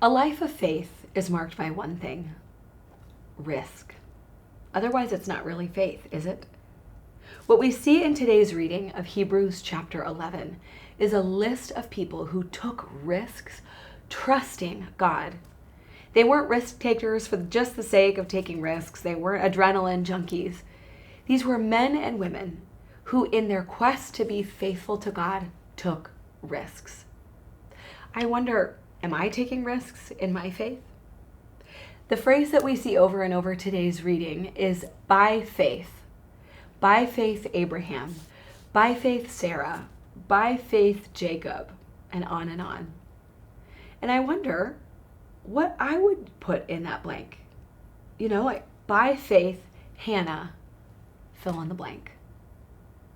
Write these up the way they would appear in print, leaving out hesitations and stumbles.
A life of faith is marked by one thing: risk. Otherwise, it's not really faith, is it? What we see in today's reading of Hebrews chapter 11 is a list of people who took risks trusting God. They weren't risk takers for just the sake of taking risks. They weren't adrenaline junkies. These were men and women who, in their quest to be faithful to God, took risks. I wonder, am I taking risks in my faith? The phrase that we see over and over today's reading is by faith. By faith, Abraham. By faith, Sarah. By faith, Jacob. And on and on. And I wonder what I would put in that blank. Like by faith, Hannah, fill in the blank.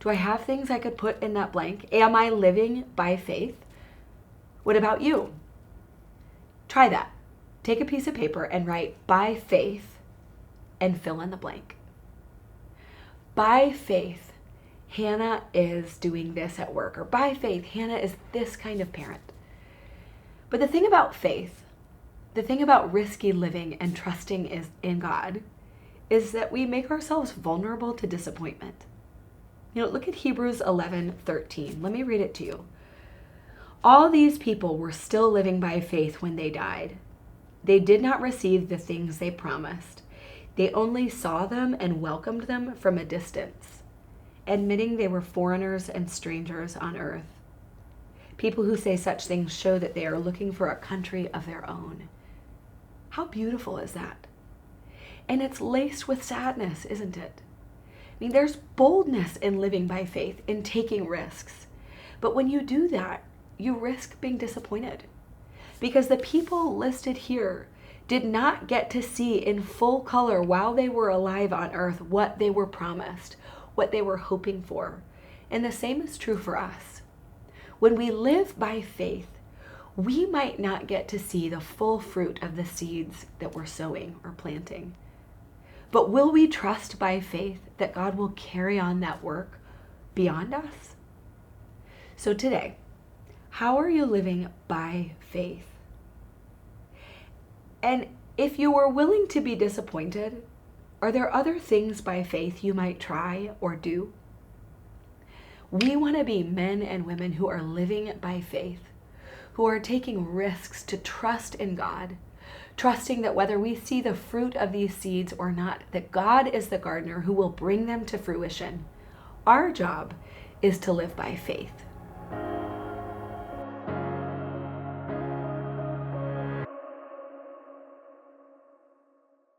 Do I have things I could put in that blank? Am I living by faith? What about you? Try that. Take a piece of paper and write by faith and fill in the blank. By faith, Hannah is doing this at work, or by faith, Hannah is this kind of parent. But the thing about faith, the thing about risky living and trusting in God, is that we make ourselves vulnerable to disappointment. Look at Hebrews 11:13. Let me read it to you. All these people were still living by faith when they died. They did not receive the things they promised. They only saw them and welcomed them from a distance, admitting they were foreigners and strangers on earth. People who say such things show that they are looking for a country of their own. How beautiful is that? And it's laced with sadness, isn't it? There's boldness in living by faith, in taking risks. But when you do that, you risk being disappointed. Because the people listed here did not get to see in full color while they were alive on earth what they were promised, what they were hoping for. And the same is true for us. When we live by faith, we might not get to see the full fruit of the seeds that we're sowing or planting. But will we trust by faith that God will carry on that work beyond us? So today, how are you living by faith? And if you are willing to be disappointed, are there other things by faith you might try or do? We want to be men and women who are living by faith, who are taking risks to trust in God, trusting that whether we see the fruit of these seeds or not, that God is the gardener who will bring them to fruition. Our job is to live by faith.